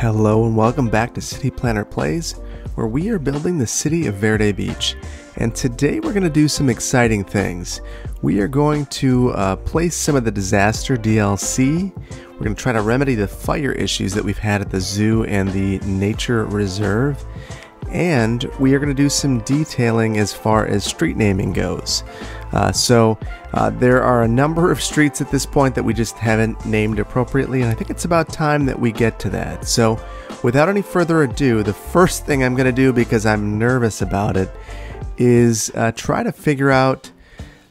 Hello and welcome back to City Planner Plays, where we are building the city of Verde Beach. And today we're going to do some exciting things. We are going to place some of the disaster DLC. We're going to try to remedy the fire issues that we've had at the zoo and the nature reserve. And we are going to do some detailing as far as street naming goes. There are a number of streets at this point that we just haven't named appropriately, and I think it's about time that we get to that. So without any further ado, the first thing I'm going to do, because I'm nervous about it, is try to figure out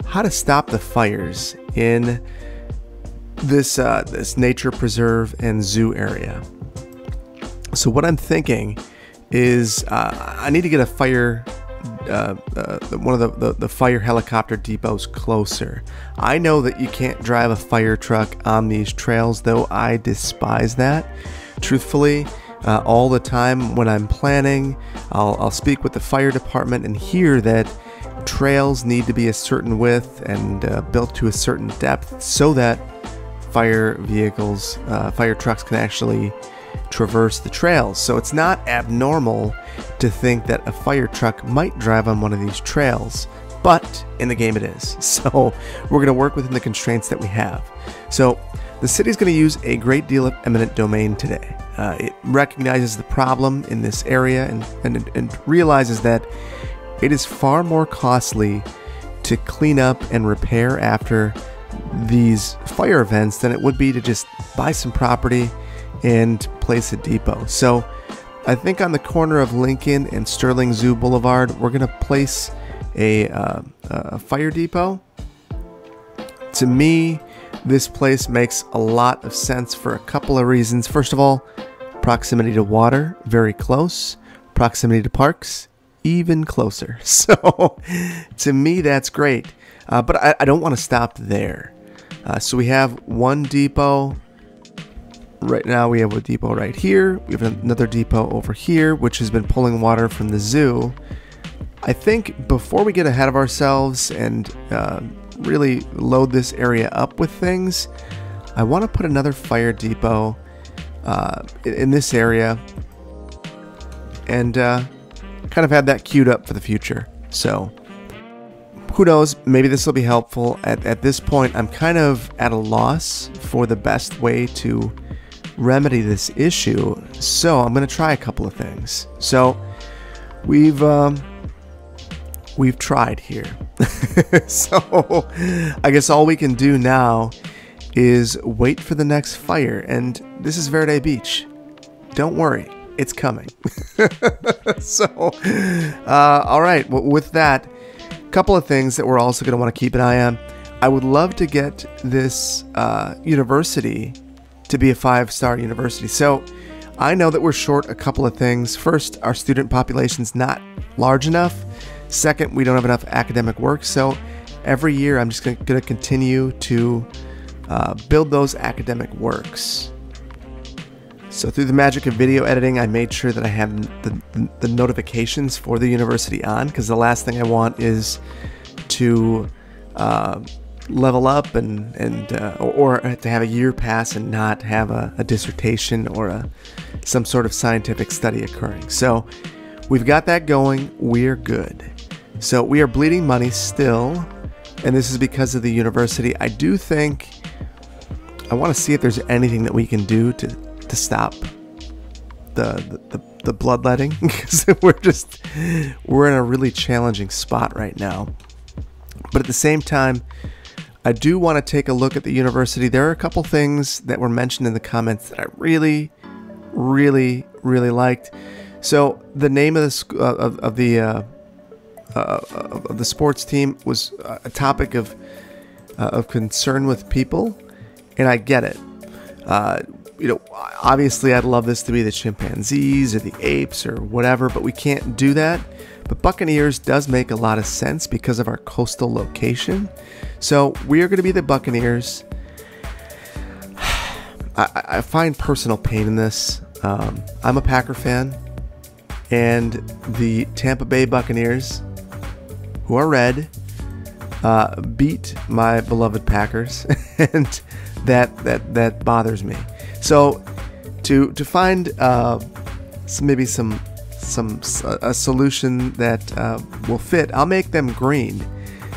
how to stop the fires in this nature preserve and zoo area. So what I'm thinking is I need to get a fire, one of the fire helicopter depots closer. I know that you can't drive a fire truck on these trails, though I despise that. Truthfully, all the time when I'm planning, I'll speak with the fire department and hear that trails need to be a certain width and built to a certain depth so that fire vehicles, fire trucks can actually traverse the trails. So it's not abnormal to think that a fire truck might drive on one of these trails, but in the game it is. So we're going to work within the constraints that we have. So the city is going to use a great deal of eminent domain today. It recognizes the problem in this area and realizes that it is far more costly to clean up and repair after these fire events than it would be to just buy some property and place a depot. So I think on the corner of Lincoln and Sterling Zoo Boulevard, we're going to place a fire depot. To me, this place makes a lot of sense for a couple of reasons. First of all, proximity to water, very close. Proximity to parks, even closer. So to me, that's great. But I don't want to stop there. So we have one depot. Right now we have a depot right here. We have another depot over here, which has been pulling water from the zoo. I think before we get ahead of ourselves and really load this area up with things, I want to put another fire depot in this area and kind of have that queued up for the future. So who knows, maybe this will be helpful. At this point, I'm kind of at a loss for the best way to remedy this issue, so I'm going to try a couple of things. So we've tried here. So I guess all we can do now is wait for the next fire, and this is Verde Beach. Don't worry, it's coming. So all right, well, with that, a couple of things that we're also going to want to keep an eye on. I would love to get this university to be a 5-star university. So I know that we're short a couple of things. First, our student population's not large enough. Second, we don't have enough academic work. So every year I'm just going to continue to build those academic works. So through the magic of video editing, I made sure that I have the notifications for the university on, because the last thing I want is to level up or to have a year pass and not have a dissertation or some sort of scientific study occurring. So we've got that going. We're good. So we are bleeding money still, and this is because of the university. I do think I want to see if there's anything that we can do to stop the bloodletting, because we're in a really challenging spot right now. But at the same time, I do want to take a look at the university. There are a couple things that were mentioned in the comments that I really, really, really liked. So the name of the sports team was a topic of concern with people, and I get it. Obviously I'd love this to be the chimpanzees or the apes or whatever, but we can't do that. But Buccaneers does make a lot of sense because of our coastal location. So we are going to be the Buccaneers. I find personal pain in this. I'm a Packer fan, and the Tampa Bay Buccaneers, who are red, beat my beloved Packers, and that bothers me. So to find maybe a solution that will fit, I'll make them green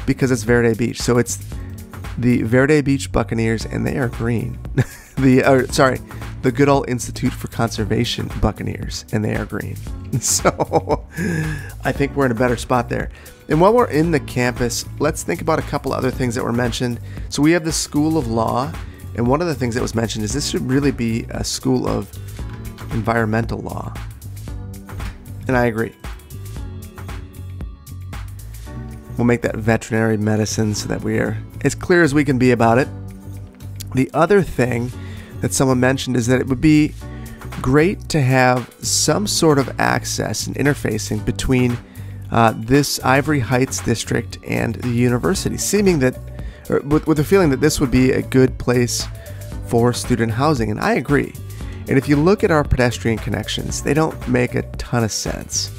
because it's Verde Beach. So it's the Verde Beach Buccaneers, and they are green. The Goodall Institute for Conservation Buccaneers, and they are green. So I think we're in a better spot there. And while we're in the campus, let's think about a couple other things that were mentioned. So we have the School of Law, and one of the things that was mentioned is this should really be a school of environmental law. And I agree. We'll make that veterinary medicine so that we are as clear as we can be about it. The other thing that someone mentioned is that it would be great to have some sort of access and interfacing between this Ivory Heights district and the university, with the feeling that this would be a good place for student housing. And I agree. And if you look at our pedestrian connections, they don't make a ton of sense.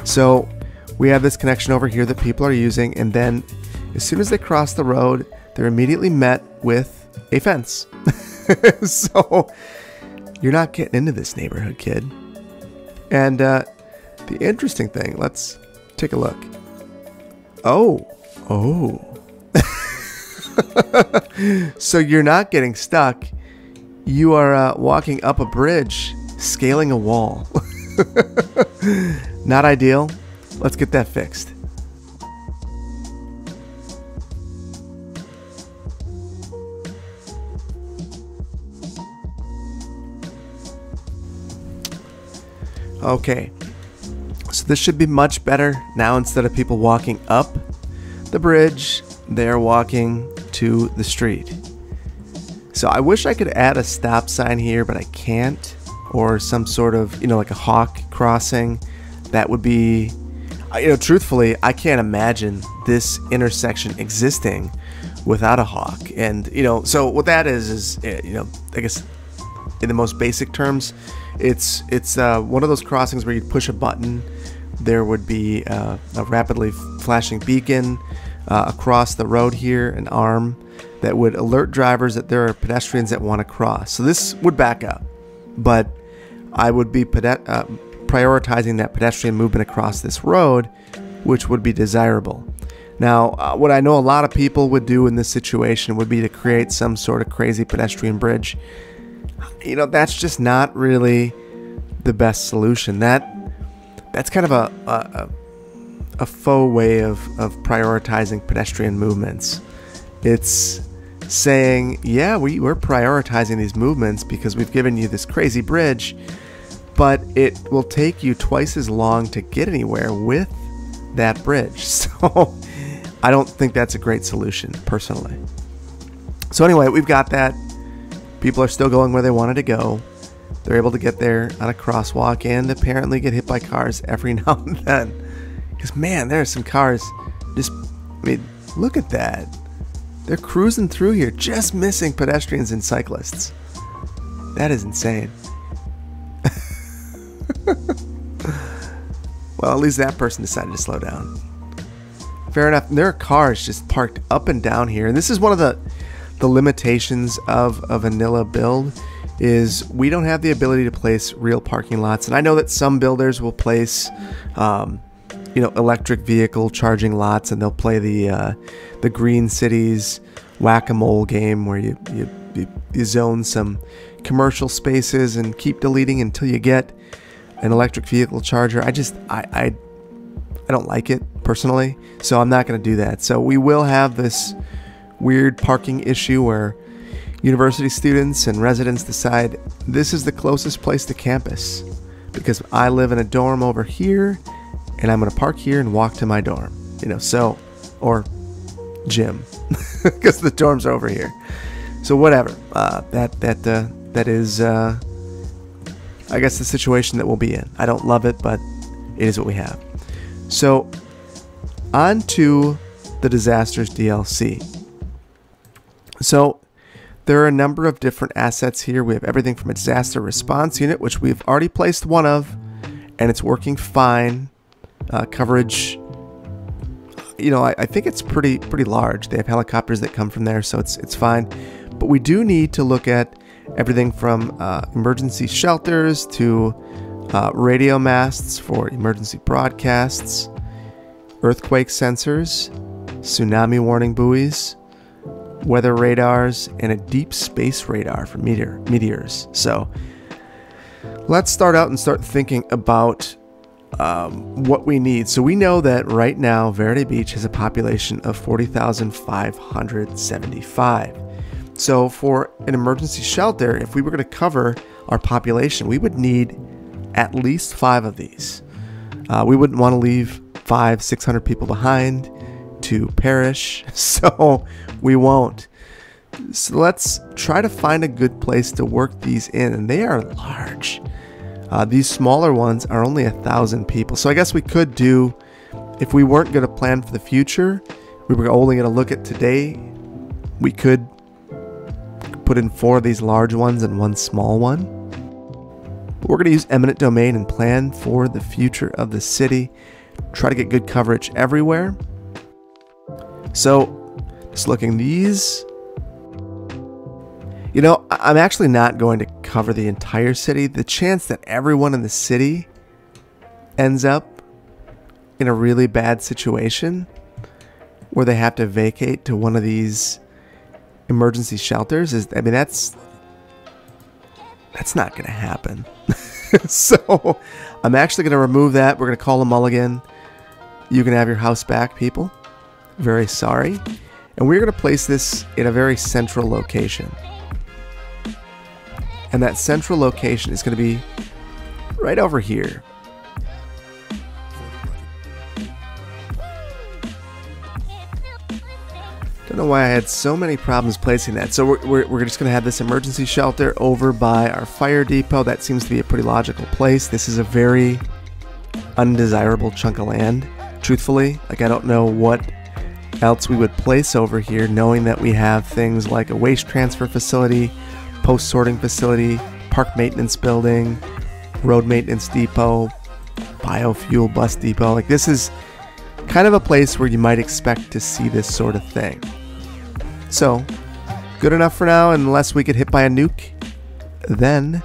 So we have this connection over here that people are using, and then as soon as they cross the road, they're immediately met with a fence. So you're not getting into this neighborhood, kid. And the interesting thing, let's take a look. Oh. So you're not getting stuck. You are walking up a bridge, scaling a wall. Not ideal. Let's get that fixed. Okay, so this should be much better. Now instead of people walking up the bridge, they're walking to the street. So I wish I could add a stop sign here, but I can't. Or some sort of, like a hawk crossing. That would be, truthfully, I can't imagine this intersection existing without a hawk. And, so what that is, I guess in the most basic terms, it's one of those crossings where you push a button. There would be a rapidly flashing beacon across the road here, an arm that would alert drivers that there are pedestrians that want to cross. So this would back up, but I would be prioritizing that pedestrian movement across this road, which would be desirable. Now, what I know a lot of people would do in this situation would be to create some sort of crazy pedestrian bridge. That's just not really the best solution. That's kind of a faux way of prioritizing pedestrian movements. It's saying, yeah, we're prioritizing these movements because we've given you this crazy bridge, but it will take you twice as long to get anywhere with that bridge. So I don't think that's a great solution, personally. So anyway, we've got that. People are still going where they wanted to go. They're able to get there on a crosswalk and apparently get hit by cars every now and then. Because, man, there are some cars look at that. They're cruising through here, just missing pedestrians and cyclists. That is insane. Well, at least that person decided to slow down. Fair enough. There are cars just parked up and down here. And this is one of the limitations of a vanilla build, is we don't have the ability to place real parking lots. And I know that some builders will place electric vehicle charging lots, and they'll play the Green Cities whack-a-mole game where you zone some commercial spaces and keep deleting until you get an electric vehicle charger. I don't like it personally, so I'm not going to do that. So we will have this weird parking issue where university students and residents decide this is the closest place to campus because I live in a dorm over here and I'm going to park here and walk to my dorm, or gym because the dorms are over here. So whatever, that is I guess the situation that we'll be in. I don't love it, but it is what we have. So on to the disasters DLC. So there are a number of different assets here. We have everything from a disaster response unit, which we've already placed one of, and it's working fine. Coverage, I think it's pretty large. They have helicopters that come from there, so it's fine. But we do need to look at Everything from emergency shelters to radio masts for emergency broadcasts, earthquake sensors, tsunami warning buoys, weather radars, and a deep space radar for meteors. So let's start out and start thinking about what we need. So we know that right now Verde Beach has a population of 40,575. So for an emergency shelter, if we were going to cover our population, we would need at least 5 of these. We wouldn't want to leave 500-600 people behind to perish, so we won't. So let's try to find a good place to work these in, and they are large. These smaller ones are only 1,000 people. So I guess we could do, if we weren't going to plan for the future, we were only going to look at today, we could put in 4 of these large ones and 1 small one. But we're going to use eminent domain and plan for the future of the city. Try to get good coverage everywhere. So just looking these, you know, I'm actually not going to cover the entire city. The chance that everyone in the city ends up in a really bad situation where they have to vacate to one of these emergency shelters is, I mean, that's not going to happen. So I'm actually going to remove that. We're going to call a mulligan. You can have your house back, people. Very sorry. And we're going to place this in a very central location. And that central location is going to be right over here. Don't know why I had so many problems placing that. So we're just going to have this emergency shelter over by our fire depot. That seems to be a pretty logical place. This is a very undesirable chunk of land, truthfully. Like, I don't know what else we would place over here, knowing that we have things like a waste transfer facility, post-sorting facility, park maintenance building, road maintenance depot, biofuel bus depot. Like, this is kind of a place where you might expect to see this sort of thing. So, good enough for now, unless we get hit by a nuke, then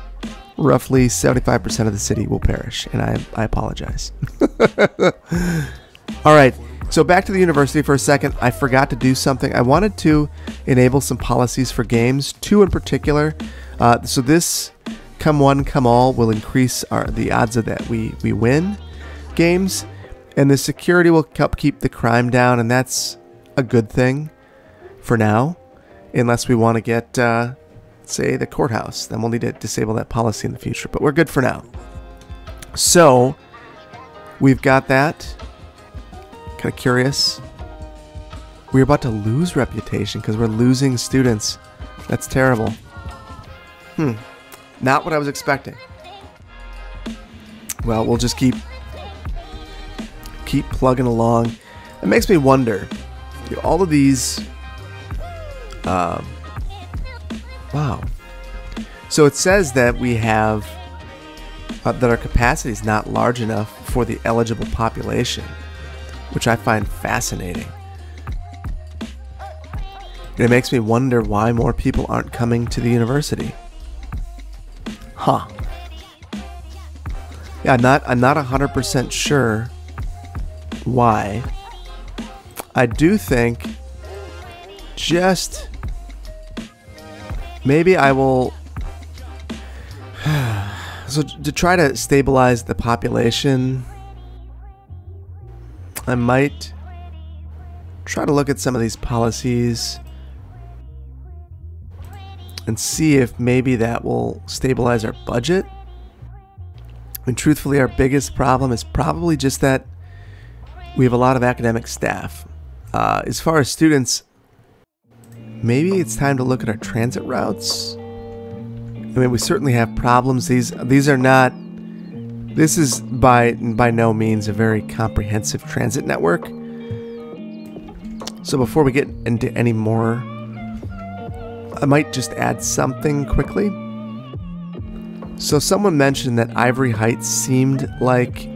roughly 75% of the city will perish, and I apologize. Alright, so back to the university for a second. I forgot to do something. I wanted to enable some policies for games, 2 in particular. So this come one, come all will increase the odds of that we win games, and the security will help keep the crime down, and that's a good thing for now, unless we want to get, say, the courthouse. Then we'll need to disable that policy in the future, but we're good for now. So we've got that. Kind of curious. We're about to lose reputation because we're losing students. That's terrible. Not what I was expecting. Well, we'll just keep plugging along. It makes me wonder, you know, all of these wow. So it says that we have that our capacity is not large enough for the eligible population, which I find fascinating. And it makes me wonder why more people aren't coming to the university. Huh. Yeah, I'm not 100% sure why. I do think just maybe I will so to try to stabilize the population, I might try to look at some of these policies and see if maybe that will stabilize our budget. And truthfully, our biggest problem is probably just that we have a lot of academic staff. As far as students, maybe it's time to look at our transit routes. I mean, we certainly have problems. These are not. This is by no means a very comprehensive transit network. So before we get into any more, I might just add something quickly. So someone mentioned that Ivory Heights seemed like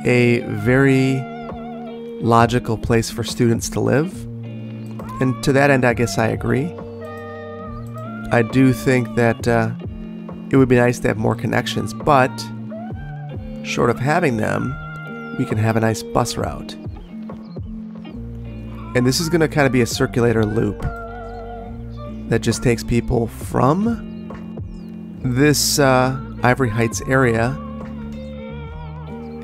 a very logical place for students to live. And to that end, I guess I agree. I do think that it would be nice to have more connections, but short of having them, we can have a nice bus route. And this is going to kind of be a circulator loop that just takes people from this Ivory Heights area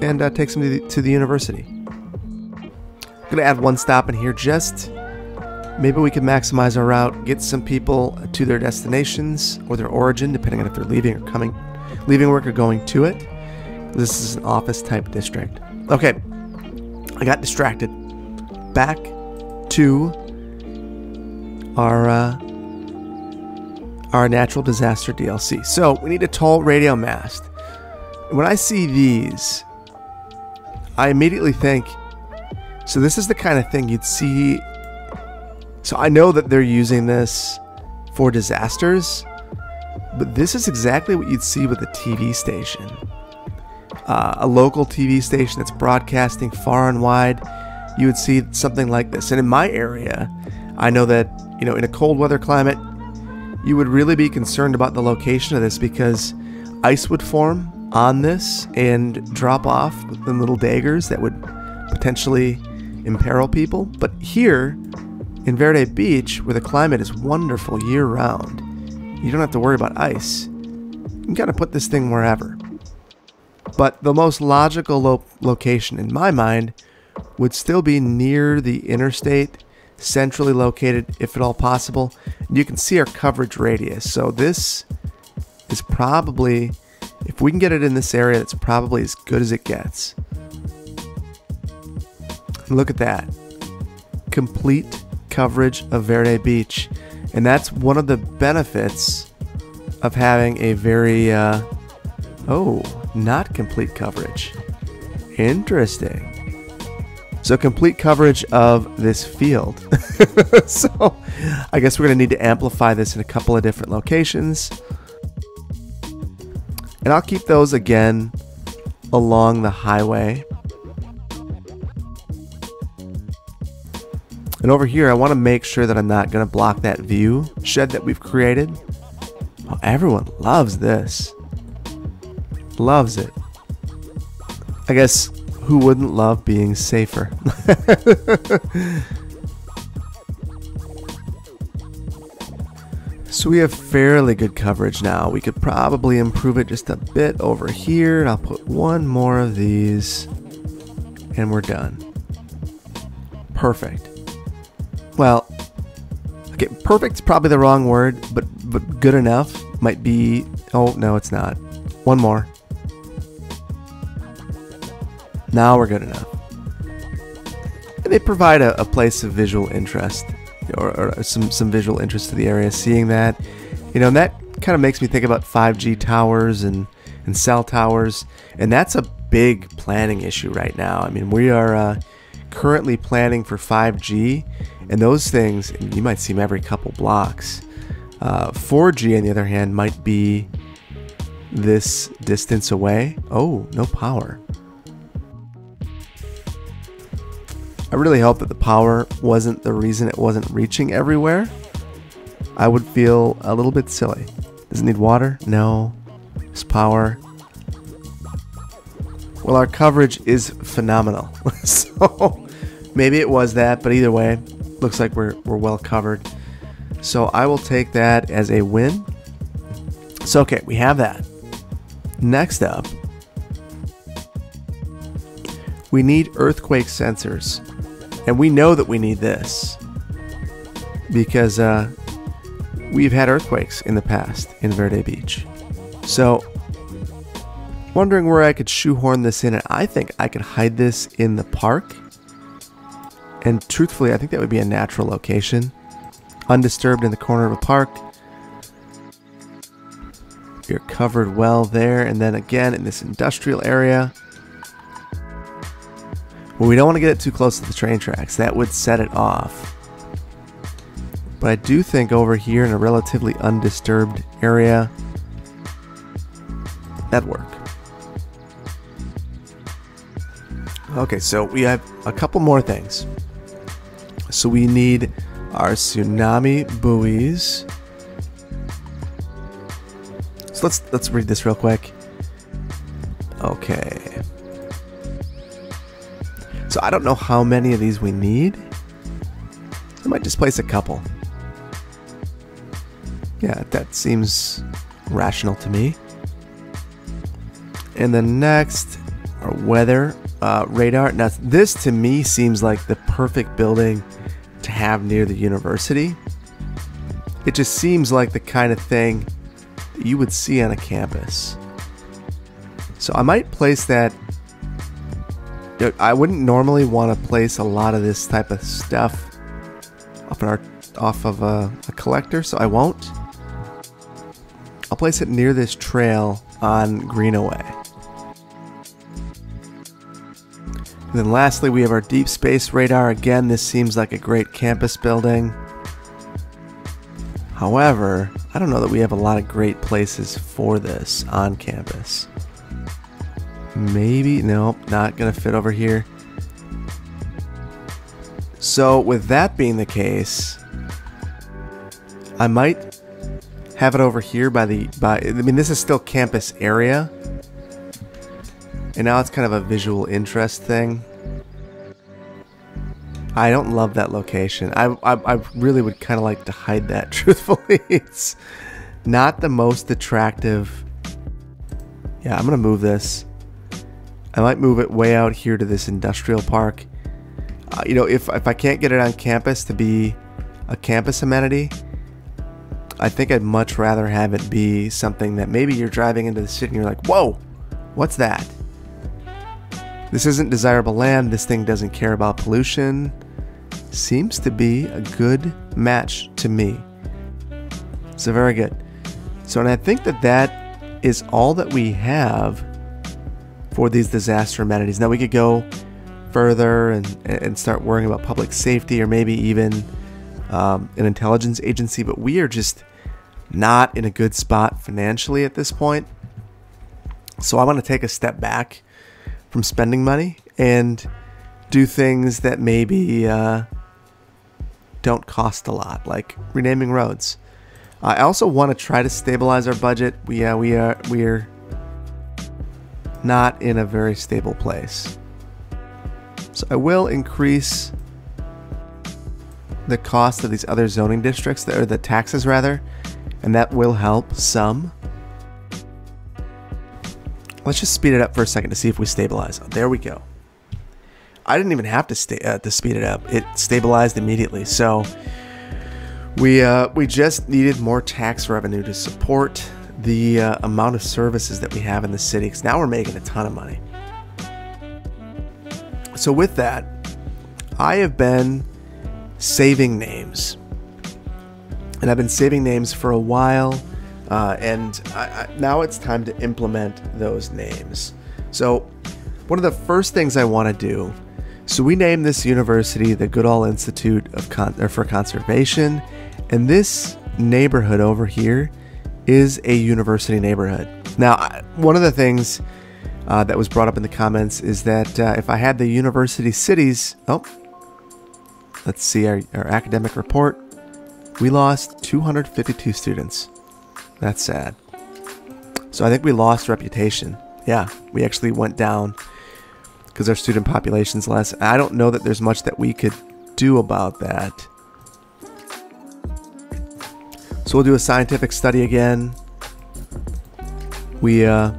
and takes them to the university. I'm going to add one stop in here just maybe we can maximize our route, get some people to their destinations or their origin, depending on if they're leaving or leaving work or going to it. This is an office type district. Okay, I got distracted. Back to our natural disaster DLC. So we need a tall radio mast. When I see these, I immediately think, so this is the kind of thing you'd see. So I know that they're using this for disasters, but this is exactly what you'd see with a TV station. A local TV station that's broadcasting far and wide, you would see something like this. And in my area, I know that, you know, in a cold weather climate, you would really be concerned about the location of this because ice would form on this and drop off with the little daggers that would potentially imperil people. But here in Verde Beach, where the climate is wonderful year-round, you don't have to worry about ice. You can kind of put this thing wherever. But the most logical location in my mind would still be near the interstate, centrally located if at all possible. And you can see our coverage radius. So this is probably, if we can get it in this area, that's probably as good as it gets. Look at that. Complete coverage of Verde Beach. And that's one of the benefits of having a very, not complete coverage. Interesting. So complete coverage of this field. So I guess we're going to need to amplify this in a couple of different locations. And I'll keep those again along the highway. And over here, I want to make sure that I'm not going to block that view shed that we've created. Oh, everyone loves this. Loves it. I guess who wouldn't love being safer? So we have fairly good coverage now. We could probably improve it just a bit over here. And I'll put one more of these and we're done. Perfect. Well, okay, perfect's probably the wrong word, but good enough might be, oh no, it's not. One more. Now we're good enough. And they provide a place of visual interest, or some visual interest to the area. Seeing that, you know, and that kind of makes me think about 5G towers and cell towers, and that's a big planning issue right now. I mean, we are currently planning for 5G, and those things, you might see them every couple blocks. 4G, on the other hand, might be this distance away. Oh, no power. I really hope that the power wasn't the reason it wasn't reaching everywhere. I would feel a little bit silly. Does it need water? No. It's power. Well, our coverage is phenomenal. So maybe it was that, but either way, looks like we're well covered. So I will take that as a win. So okay, we have that. Next up, we need earthquake sensors. And we know that we need this because we've had earthquakes in the past in Verde Beach. So wondering where I could shoehorn this in, and I think I could hide this in the park. And truthfully, I think that would be a natural location. Undisturbed in the corner of a park. You're covered well there, and then again in this industrial area. Well, we don't want to get it too close to the train tracks. That would set it off. But I do think over here in a relatively undisturbed area, that'd work. Okay, so we have a couple more things. So we need our tsunami buoys. So let's read this real quick. Okay. So I don't know how many of these we need. I might just place a couple. Yeah, that seems rational to me. And then next, our weather radar. Now this to me seems like the perfect building to have near the university. It just seems like the kind of thing that you would see on a campus. So I might place that. I wouldn't normally want to place a lot of this type of stuff off of a collector, so I won't. I'll place it near this trail on Greenaway. And then lastly, we have our deep space radar. Again, this seems like a great campus building. However, I don't know that we have a lot of great places for this on campus. Maybe, nope, not gonna fit over here. So with that being the case, I might have it over here I mean, this is still campus area. And now it's kind of a visual interest thing. I don't love that location. I really would kind of like to hide that, truthfully. It's not the most attractive. Yeah, I'm gonna move this. I might move it way out here to this industrial park. You know, if I can't get it on campus to be a campus amenity, I think I'd much rather have it be something that maybe you're driving into the city and you're like, whoa, what's that? This isn't desirable land. This thing doesn't care about pollution. Seems to be a good match to me. So very good. So, and I think that is all that we have for these disaster amenities. Now we could go further and start worrying about public safety or maybe even an intelligence agency, but we are just not in a good spot financially at this point. So I want to take a step back from spending money and do things that maybe don't cost a lot, like renaming roads. I also want to try to stabilize our budget. We're not in a very stable place. So I will increase the cost of these other zoning districts, or the taxes rather, and that will help some. Let's just speed it up for a second to see if we stabilize. Oh, there we go. I didn't even have to speed it up. It stabilized immediately. So we just needed more tax revenue to support the amount of services that we have in the city, because now we're making a ton of money. So with that, I have been saving names, and I've been saving names for a while, and now it's time to implement those names. So one of the first things I want to do, so we named this university the Goodall Institute for Conservation, and this neighborhood over here is a university neighborhood. Now, one of the things that was brought up in the comments is that if I had the university cities, let's see our academic report, we lost 252 students. That's sad. So I think we lost reputation. Yeah, we actually went down because our student population's less. I don't know that there's much that we could do about that. So we'll do a scientific study again. We have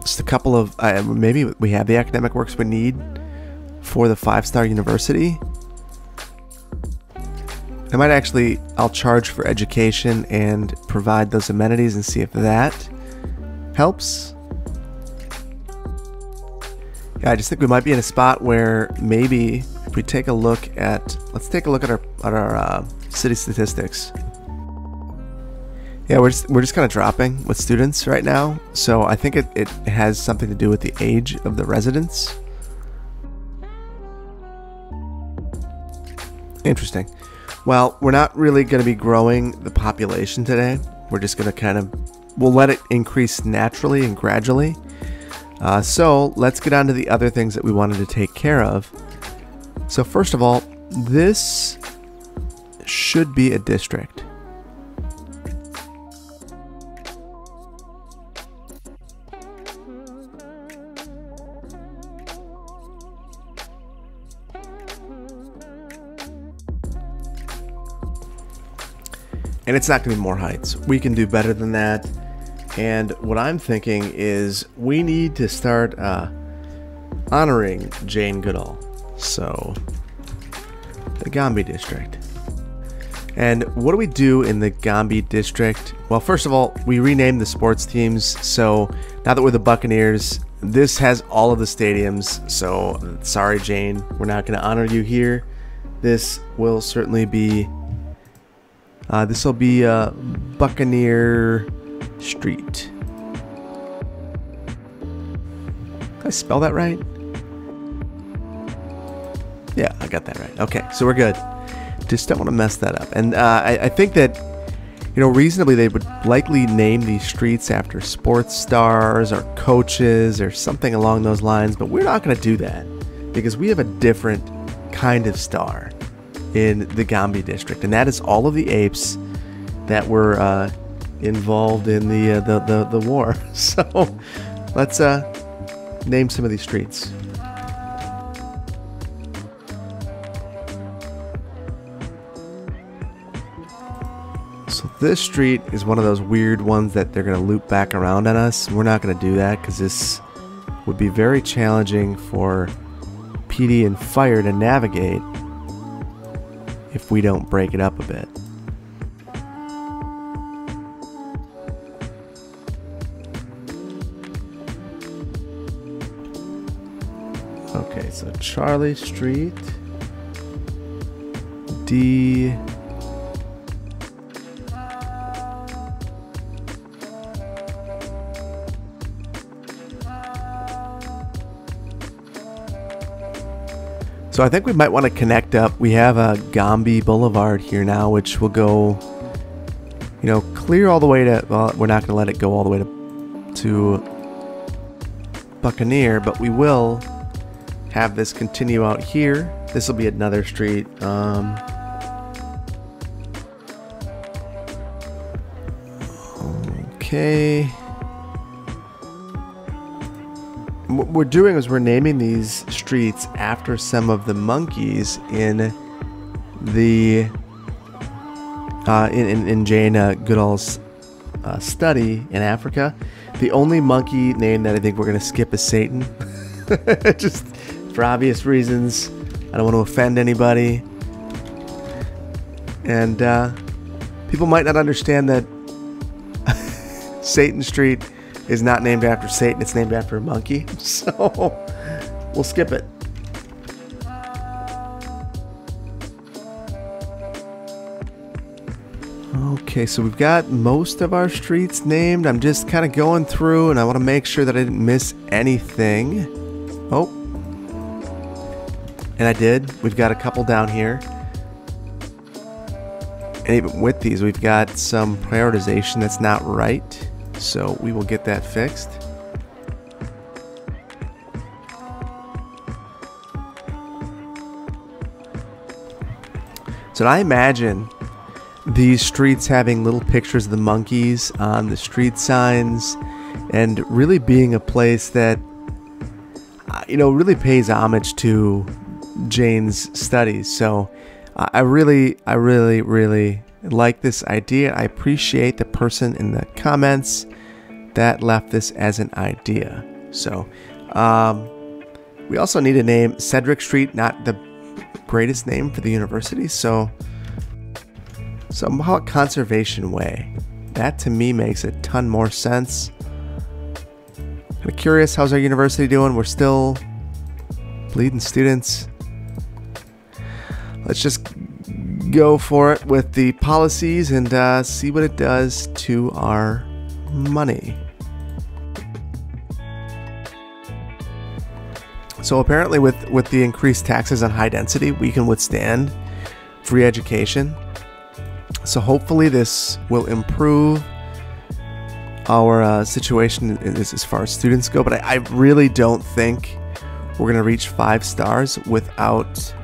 just a couple of, maybe we have the academic works we need for the 5-star university. I'll charge for education and provide those amenities and see if that helps. Yeah, I just think we might be in a spot where maybe if we take a look at, let's take a look at our city statistics. Yeah, we're just kind of dropping with students right now, so I think it has something to do with the age of the residents. Interesting. Well, we're not really going to be growing the population today. We're just going to we'll let it increase naturally and gradually. So let's get on to the other things that we wanted to take care of. So first of all, this should be a district. And it's not going to be more heights. We can do better than that. And what I'm thinking is we need to start honoring Jane Goodall. So, the Gombe district. And what do we do in the Gombe district? Well, first of all, we renamed the sports teams. So now that we're the Buccaneers, this has all of the stadiums. So sorry, Jane, we're not going to honor you here. This will certainly be, this will be Buccaneer Street. Did I spell that right? Yeah, I got that right. Okay, so we're good. Just don't want to mess that up. And I think that, you know, reasonably they would likely name these streets after sports stars or coaches or something along those lines, but we're not going to do that because we have a different kind of star in the Gombe district, and that is all of the apes that were involved in the war. So let's name some of these streets. So this street is one of those weird ones that they're going to loop back around on us. We're not going to do that because this would be very challenging for PD and fire to navigate if we don't break it up a bit. Okay, so Charlie Street, D. So I think we might want to connect up. We have a Gombe Boulevard here now, which will go, you know, clear all the way to, well, we're not going to let it go all the way to Buccaneer, but we will have this continue out here. This will be another street. Okay. What we're doing is we're naming these streets after some of the monkeys in the in Jane Goodall's study in Africa. The only monkey name that I think we're going to skip is Satan, just for obvious reasons. I don't want to offend anybody, and people might not understand that Satan Street is not named after Satan, it's named after a monkey. So we'll skip it. Okay, so we've got most of our streets named. I'm just kind of going through and I want to make sure that I didn't miss anything. Oh, and I did. We've got a couple down here. And even with these, we've got some prioritization that's not right. So we will get that fixed. So I imagine these streets having little pictures of the monkeys on the street signs and really being a place that, you know, really pays homage to Jane's studies. So I really like this idea. I appreciate the person in the comments that left this as an idea. So we also need to name Cedric Street, not the greatest name for the university. So somehow Conservation Way. That to me makes a ton more sense. Kind of curious, how's our university doing? We're still bleeding students. Let's just go for it with the policies and see what it does to our money. So apparently with the increased taxes on high density, we can withstand free education. So hopefully this will improve our situation as far as students go. But I really don't think we're going to reach 5 stars without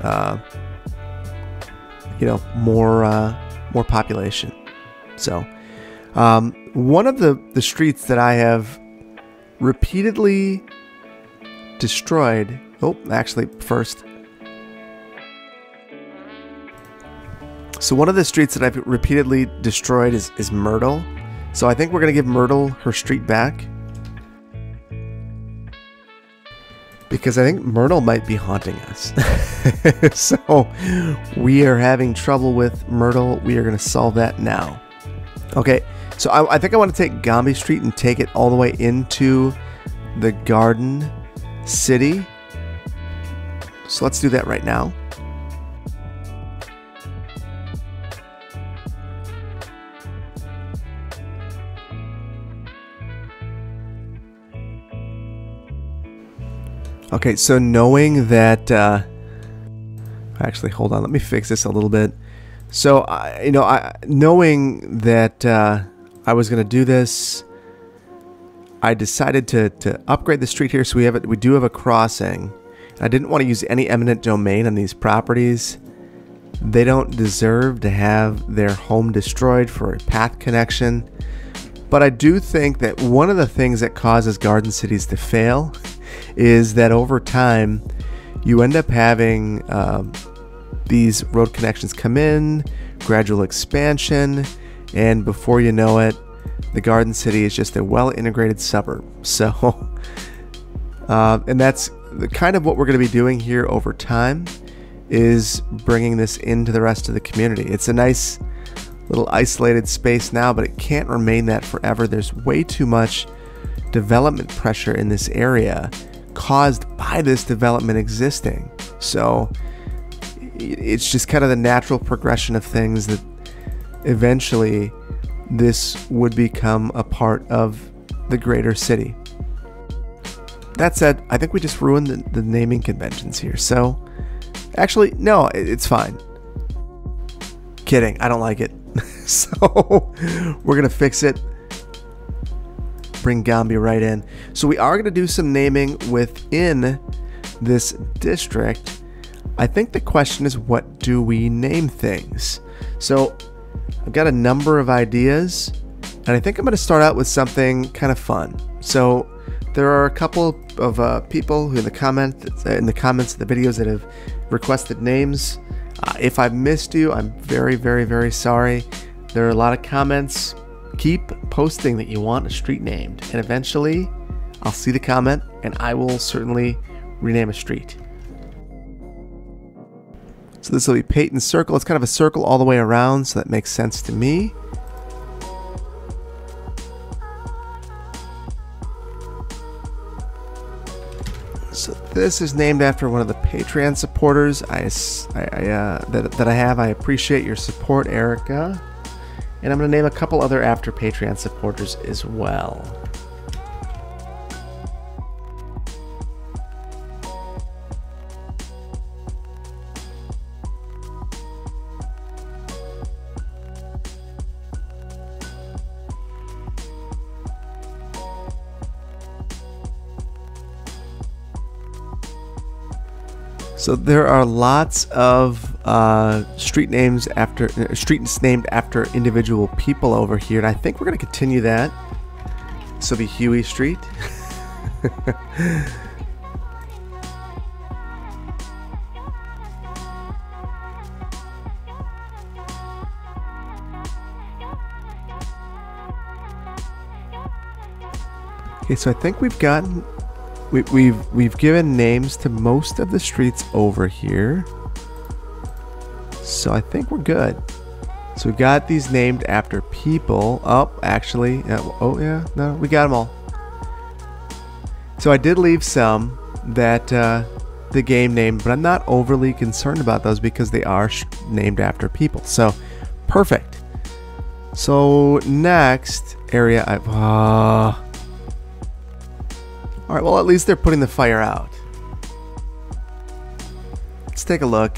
you know, more population. So one of the streets that I have repeatedly destroyed. Oh, actually, first. So one of the streets that I've repeatedly destroyed is Myrtle. So I think we're going to give Myrtle her street back, because I think Myrtle might be haunting us. So we are having trouble with Myrtle. We are going to solve that now. Okay, so I think I want to take Gombe Street and take it all the way into the Garden City. So let's do that right now. Okay, so knowing that, actually, hold on, let me fix this a little bit. So, knowing that I was going to do this, I decided to upgrade the street here, so we do have a crossing. I didn't want to use any eminent domain on these properties. They don't deserve to have their home destroyed for a path connection. But I do think that one of the things that causes garden cities to fail is that over time you end up having these road connections come in, gradual expansion, and before you know it, the garden city is just a well-integrated suburb. So, and that's kind of what we're going to be doing here over time, is bringing this into the rest of the community. It's a nice little isolated space now, but it can't remain that forever. There's way too much development pressure in this area caused by this development existing. So it's just kind of the natural progression of things that eventually this would become a part of the greater city. That said, I think we just ruined the naming conventions here. So actually, no, it's fine. Kidding, I don't like it. So we're gonna fix it. Bring Gombe right in. So we are gonna do some naming within this district. I think the question is, what do we name things? So I've got a number of ideas, and I think I'm gonna start out with something kind of fun. So there are a couple of people who in the comments of the videos that have requested names. If I've missed you, I'm very, very, very sorry. There are a lot of comments. Keep posting that you want a street named, and eventually I'll see the comment and I will certainly rename a street. So this will be Peyton Circle. It's kind of a circle all the way around, so that makes sense to me. So this is named after one of the Patreon supporters that I have. I appreciate your support, Erica. And I'm going to name a couple other after Patreon supporters as well. So there are lots of streets named after individual people over here, and I think we're going to continue that. So the Huey Street. Okay, so I think we've gotten. We've given names to most of the streets over here, so I think we're good. So we got these named after people. Oh, actually, oh yeah, no, we got them all. So I did leave some that the game named, but I'm not overly concerned about those because they are named after people. So perfect. So next area, all right, well, at least they're putting the fire out. Let's take a look.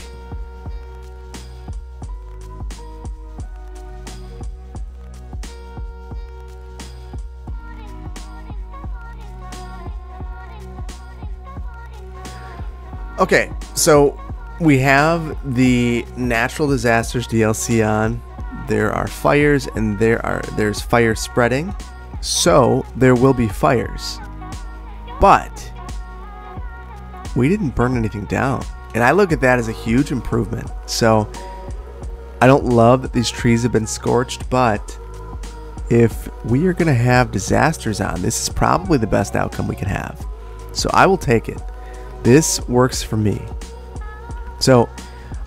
Okay, so we have the natural disasters DLC on. There are fires and there's fire spreading. So there will be fires. But we didn't burn anything down, and I look at that as a huge improvement. So I don't love that these trees have been scorched, but if we are going to have disasters on, this is probably the best outcome we can have. So I will take it. This works for me. So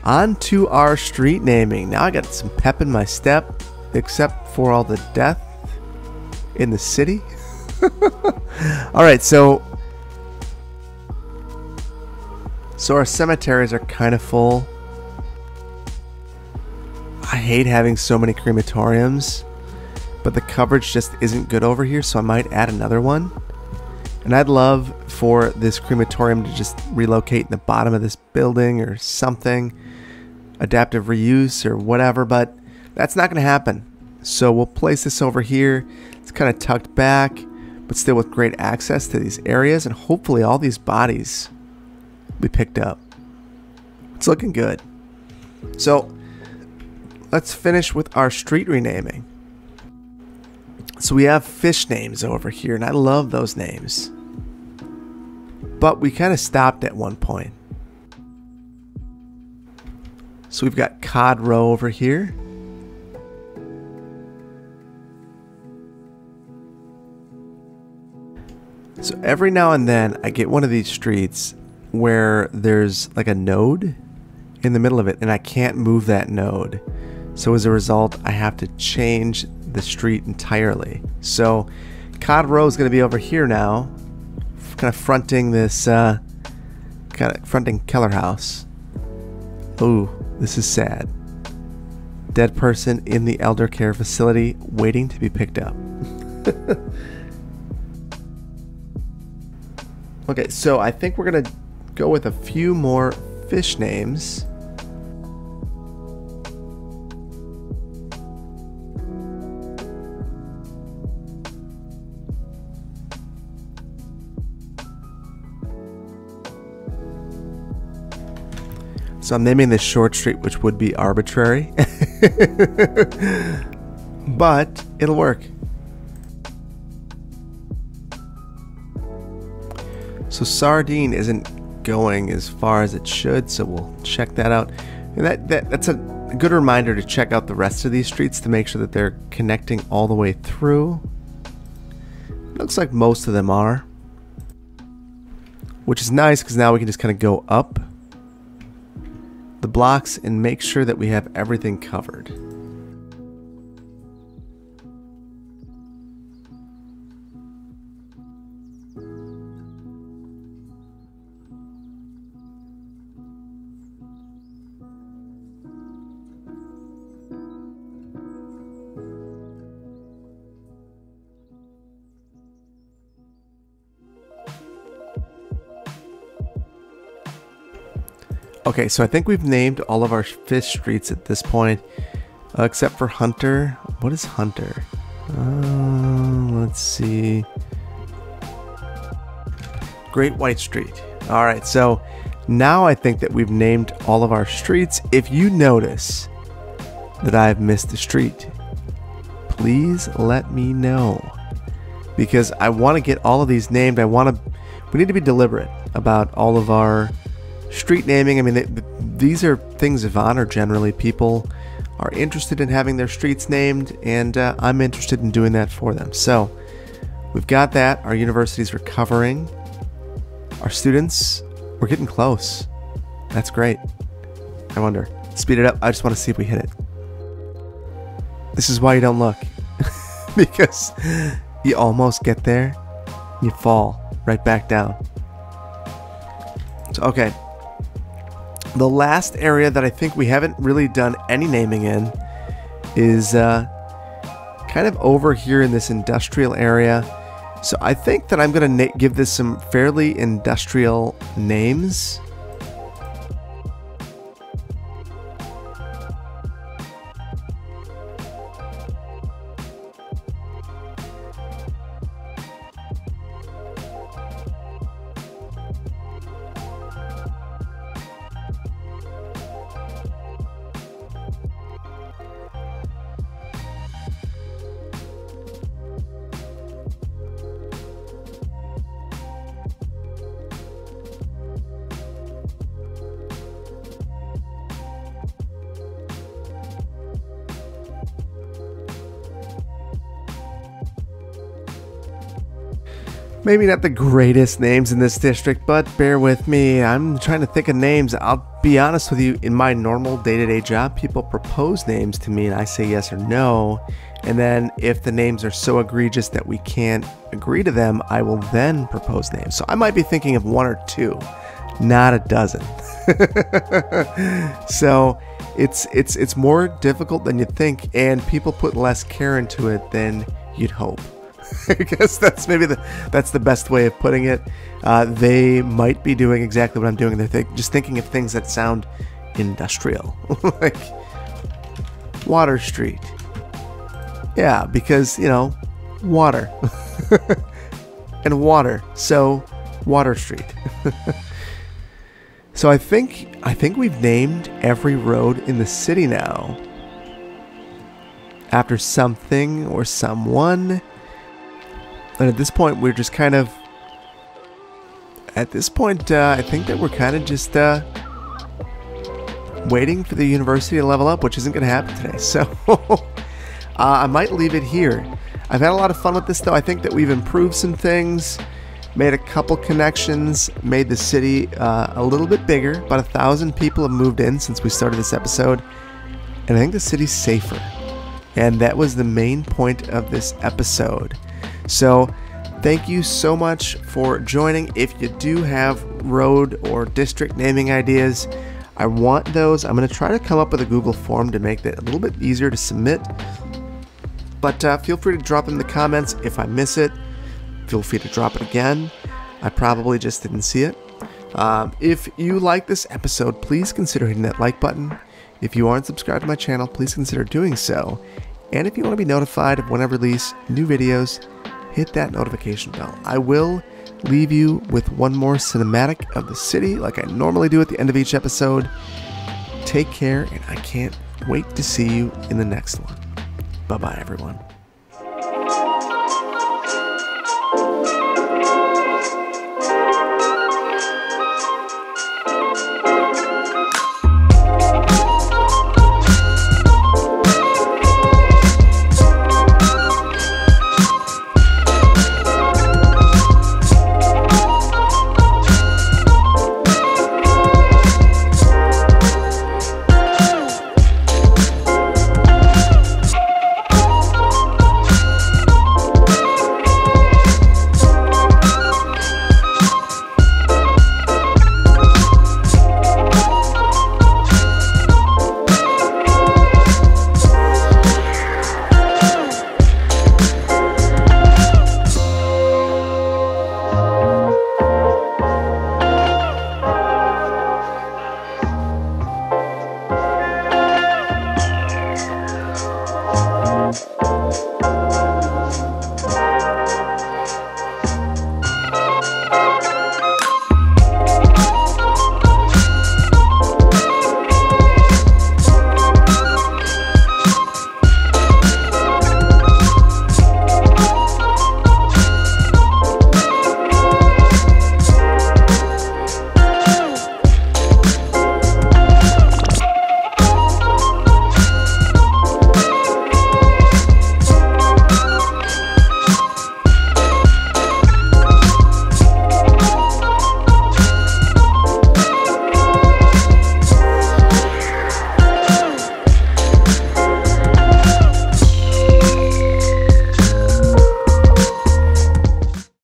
on to our street naming. Now I got some pep in my step, except for all the death in the city. Alright, so our cemeteries are kind of full. I hate having so many crematoriums, but the coverage just isn't good over here, so I might add another one. And I'd love for this crematorium to just relocate in the bottom of this building or something, adaptive reuse or whatever, but that's not going to happen. So we'll place this over here. It's kind of tucked back, but still with great access to these areas, and hopefully all these bodies will be picked up. It's looking good. So let's finish with our street renaming. So we have fish names over here, and I love those names. But we kind of stopped at one point. So we've got Cod Row over here. So every now and then I get one of these streets where there's like a node in the middle of it, and I can't move that node. So as a result, I have to change the street entirely. So Cod Row is going to be over here now, kind of fronting this, fronting Keller House. Ooh, this is sad. Dead person in the elder care facility waiting to be picked up. Okay, so I think we're going to go with a few more fish names. So I'm naming this short street, which would be arbitrary, but it'll work. So Sardine isn't going as far as it should, so we'll check that out. And that's a good reminder to check out the rest of these streets to make sure that they're connecting all the way through. Looks like most of them are, which is nice because now we can just kind of go up the blocks and make sure that we have everything covered. Okay, so I think we've named all of our fish streets at this point, except for Hunter. What is Hunter? Let's see. Great White Street. All right, so now I think that we've named all of our streets. If you notice that I've missed a street, please let me know, because I want to get all of these named. We need to be deliberate about all of our street naming. I mean, these are things of honor generally. People are interested in having their streets named, and I'm interested in doing that for them. So we've got that. Our university's recovering. Our students, we're getting close. That's great. I wonder, speed it up. I just want to see if we hit it. This is why you don't look, because you almost get there, you fall right back down. So, okay. The last area that I think we haven't really done any naming in is kind of over here in this industrial area. So I think that I'm going to give this some fairly industrial names. Maybe not the greatest names in this district, but bear with me. I'm trying to think of names. I'll be honest with you, in my normal day-to-day job, people propose names to me and I say yes or no. And then if the names are so egregious that we can't agree to them, I will then propose names. So I might be thinking of one or two, not a dozen. So it's more difficult than you think, and people put less care into it than you'd hope. I guess that's maybe that's the best way of putting it. They might be doing exactly what I'm doing. They're just thinking of things that sound industrial, like Water Street. Yeah, because, you know, water and water. So Water Street. So I think we've named every road in the city now after something or someone. And at this point, we're just kind of... At this point, I think that we're kind of just waiting for the university to level up, which isn't going to happen today. So I might leave it here. I've had a lot of fun with this, though. I think that we've improved some things, made a couple connections, made the city a little bit bigger. About 1,000 people have moved in since we started this episode. And I think the city's safer. And that was the main point of this episode. So thank you so much for joining. If you do have road or district naming ideas, I want those. I'm going to try to come up with a Google form to make that a little bit easier to submit. But feel free to drop in the comments if I miss it. Feel free to drop it again. I probably just didn't see it. If you like this episode, please consider hitting that like button. If you aren't subscribed to my channel, please consider doing so. And if you want to be notified of when I release new videos, hit that notification bell. I will leave you with one more cinematic of the city like I normally do at the end of each episode. Take care, and I can't wait to see you in the next one. Bye-bye, everyone.